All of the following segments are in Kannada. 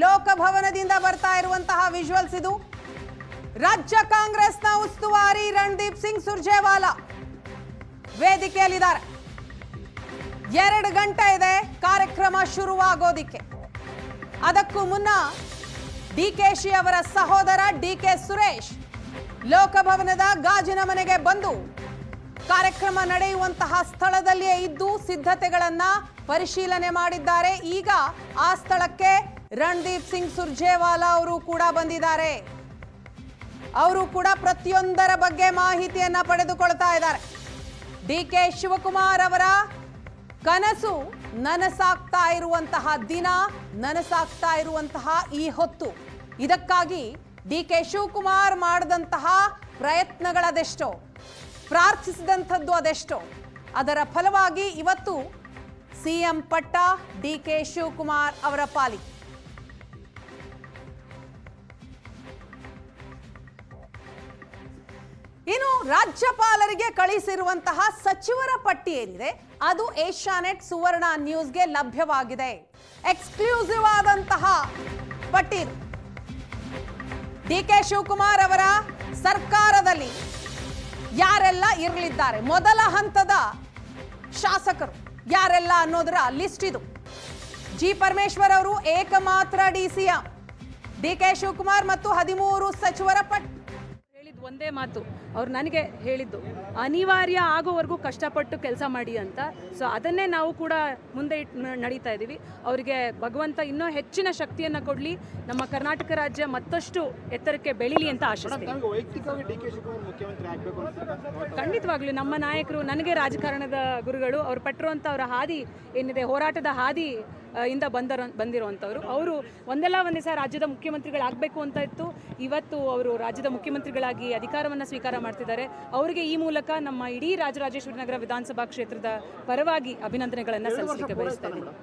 ಲೋಕಭವನದಿಂದ ಬರ್ತಾ ಇರುವಂತಹ ವಿಜುವಲ್ಸ್ ಇದು. ರಾಜ್ಯ ಕಾಂಗ್ರೆಸ್ನ ಉಸ್ತುವಾರಿ ರಣದೀಪ್ ಸಿಂಗ್ ಸುರ್ಜೇವಾಲಾ ವೇದಿಕೆಯಲ್ಲಿದ್ದಾರೆ. 2 ಗಂಟೆ ಇದೆ ಕಾರ್ಯಕ್ರಮ ಶುರುವಾಗೋದಿಕ್ಕೆ. ಅದಕ್ಕೂ ಮುನ್ನ ಡಿಕೆಶಿ ಅವರ ಸಹೋದರ ಡಿಕೆ ಸುರೇಶ್ ಲೋಕಭವನದ ಗಾಜಿನ ಮನೆಗೆ ಬಂದು ಕಾರ್ಯಕ್ರಮ ನಡೆಯುವಂತಹ ಸ್ಥಳದಲ್ಲಿಯೇ ಇದ್ದು ಸಿದ್ಧತೆಗಳನ್ನ ಪರಿಶೀಲನೆ ಮಾಡಿದ್ದಾರೆ. ಈಗ ಆ ಸ್ಥಳಕ್ಕೆ ರಣದೀಪ್ ಸಿಂಗ್ ಸುರ್ಜೇವಾಲಾ ಅವರು ಕೂಡ ಬಂದಿದ್ದಾರೆ. ಅವರು ಕೂಡ ಪ್ರತಿಯೊಂದರ ಬಗ್ಗೆ ಮಾಹಿತಿಯನ್ನ ಪಡೆದುಕೊಳ್ತಾ ಇದ್ದಾರೆ. ಡಿಕೆ ಶಿವಕುಮಾರ್ ಅವರ ಕನಸು ನನಸಾಗ್ತಾ ಇರುವಂತಹ ದಿನ, ನನಸಾಗ್ತಾ ಇರುವಂತಹ ಈ ಹೊತ್ತು. ಇದಕ್ಕಾಗಿ ಡಿಕೆ ಶಿವಕುಮಾರ್ ಮಾಡಿದಂತಹ ಪ್ರಯತ್ನಗಳದೆಷ್ಟೋ, ಪ್ರಾರ್ಥಿಸಿದಂಥದ್ದು ಅದೆಷ್ಟೋ, ಅದರ ಫಲವಾಗಿ ಇವತ್ತು ಸಿಎಂ ಪಟ್ಟ ಡಿಕೆ ಶಿವಕುಮಾರ್ ಅವರ ಪಾಲಿಗೆ. ಇನ್ನು ರಾಜ್ಯಪಾಲರಿಗೆ ಕಳಿಸಿರುವಂತಹ ಸಚಿವರ ಪಟ್ಟಿ ಏನಿದೆ ಅದು ಏಷ್ಯಾನೆಟ್ ಸುವರ್ಣ ನ್ಯೂಸ್ಗೆ ಲಭ್ಯವಾಗಿದೆ. ಎಕ್ಸ್ಕ್ಲೂಸಿವ್ ಆದಂತಹ ಪಟ್ಟಿ. ಡಿಕೆ ಶಿವಕುಮಾರ್ ಅವರ ಸರ್ಕಾರದಲ್ಲಿ ಯಾರೆಲ್ಲ ಇರಲಿದ್ದಾರೆ, ಮೊದಲ ಹಂತದ ಶಾಸಕರು ಯಾರೆಲ್ಲ ಅನ್ನೋದರ ಲಿಸ್ಟ್ ಇದು. ಜಿ ಪರಮೇಶ್ವರ್ ಅವರು ಏಕಮಾತ್ರ ಡಿಸಿಎಂ, ಡಿಕೆ ಶಿವಕುಮಾರ್ ಮತ್ತು 13 ಸಚಿವರ ಪಟ್ಟಿ. ಒಂದೇ ಮಾತು ಅವ್ರು ನನಗೆ ಹೇಳಿದ್ದು, ಅನಿವಾರ್ಯ ಆಗೋವರೆಗೂ ಕಷ್ಟಪಟ್ಟು ಕೆಲಸ ಮಾಡಿ ಅಂತ. ಸೊ ಅದನ್ನೇ ನಾವು ಕೂಡ ಮುಂದೆ ನಡೀತಾ ಇದ್ದೀವಿ. ಅವರಿಗೆ ಭಗವಂತ ಇನ್ನೂ ಹೆಚ್ಚಿನ ಶಕ್ತಿಯನ್ನು ಕೊಡಲಿ, ನಮ್ಮ ಕರ್ನಾಟಕ ರಾಜ್ಯ ಮತ್ತಷ್ಟು ಎತ್ತರಕ್ಕೆ ಬೆಳೀಲಿ ಅಂತ ಆಶಿಸ್ತೀನಿ. ಖಂಡಿತವಾಗ್ಲೂ ನಮ್ಮ ನಾಯಕರು ನನಗೆ ರಾಜಕಾರಣದ ಗುರುಗಳು. ಅವ್ರು ಪಟ್ಟಿರುವಂಥ ಅವರ ಹಾದಿ ಏನಿದೆ, ಹೋರಾಟದ ಹಾದಿ ಇಂದ ಬಂದಿರುವಂಥವ್ರು. ಅವರು ಒಂದೇ ದಿವಸ ರಾಜ್ಯದ ಮುಖ್ಯಮಂತ್ರಿಗಳಾಗಬೇಕು ಅಂತ ಇತ್ತು. ಇವತ್ತು ಅವರು ರಾಜ್ಯದ ಮುಖ್ಯಮಂತ್ರಿಗಳಾಗಿ ಅಧಿಕಾರವನ್ನು ಸ್ವೀಕಾರ ಮಾಡ್ತಿದ್ದಾರೆ. ಅವರಿಗೆ ಈ ಮೂಲಕ ನಮ್ಮ ಇಡೀ ರಾಜರಾಜೇಶ್ವರಿ ನಗರ ವಿಧಾನಸಭಾ ಕ್ಷೇತ್ರದ ಪರವಾಗಿ ಅಭಿನಂದನೆಗಳನ್ನು ಸಲ್ಲಿಸಲಿಕ್ಕೆ ಬಯಸ್ತಾ ಇದ್ದೀನಿ.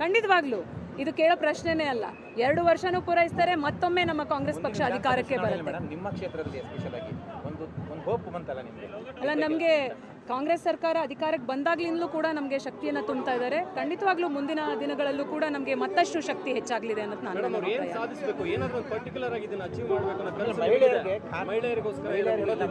ಖಂಡಿತವಾಗ್ಲೂ ಇದು ಕೇಳೋ ಪ್ರಶ್ನೆನೇ ಅಲ್ಲ. 2 ವರ್ಷನೂ ಪೂರೈಸ್ತಾರೆ, ಮತ್ತೊಮ್ಮೆ ನಮ್ಮ ಕಾಂಗ್ರೆಸ್ ಪಕ್ಷ ಅಧಿಕಾರಕ್ಕೆ ಬರುತ್ತೆ. ನಿಮ್ಮ ಕ್ಷೇತ್ರದಲ್ಲಿ ಅಲ್ಲ, ನಮಗೆ ಕಾಂಗ್ರೆಸ್ ಸರ್ಕಾರ ಅಧಿಕಾರಕ್ಕೆ ಬಂದಾಗ್ಲಿಂದಲೂ ಕೂಡ ನಮಗೆ ಶಕ್ತಿಯನ್ನು ತುಂಬ್ತಾ ಇದ್ದಾರೆ. ಖಂಡಿತವಾಗ್ಲೂ ಮುಂದಿನ ದಿನಗಳಲ್ಲೂ ಕೂಡ ನಮಗೆ ಮತ್ತಷ್ಟು ಶಕ್ತಿ ಹೆಚ್ಚಾಗಲಿದೆ ಅನ್ನೋದು ನಾನು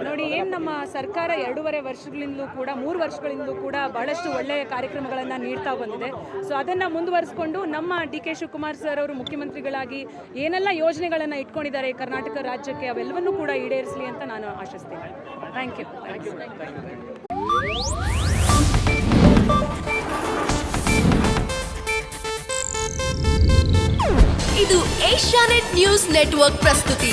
ನೋಡಿ. ಏನು ನಮ್ಮ ಸರ್ಕಾರ 2.5 ವರ್ಷಗಳಿಂದಲೂ ಕೂಡ 3 ವರ್ಷಗಳಿಂದಲೂ ಕೂಡ ಬಹಳಷ್ಟು ಒಳ್ಳೆಯ ಕಾರ್ಯಕ್ರಮಗಳನ್ನು ನೀಡ್ತಾ ಬಂದಿದೆ. ಸೊ ಅದನ್ನು ಮುಂದುವರಿಸಿಕೊಂಡು ನಮ್ಮ ಡಿಕೆ ಶಿವಕುಮಾರ್ ಸರ್ ಅವರು ಮುಖ್ಯಮಂತ್ರಿಗಳಾಗಿ ಏನೆಲ್ಲ ಯೋಜನೆಗಳನ್ನು ಇಟ್ಕೊಂಡಿದ್ದಾರೆ ಕರ್ನಾಟಕ ರಾಜ್ಯಕ್ಕೆ, ಅವೆಲ್ಲವನ್ನೂ ಕೂಡ ಈಡೇರಿಸಲಿ ಅಂತ ನಾನು ಆಶಿಸ್ತೀನಿ. Thank you. ಇದು ಏಷ್ಯಾನೆಟ್ ನ್ಯೂಸ್ ನೆಟ್ವರ್ಕ್ ಪ್ರಸ್ತುತಿ.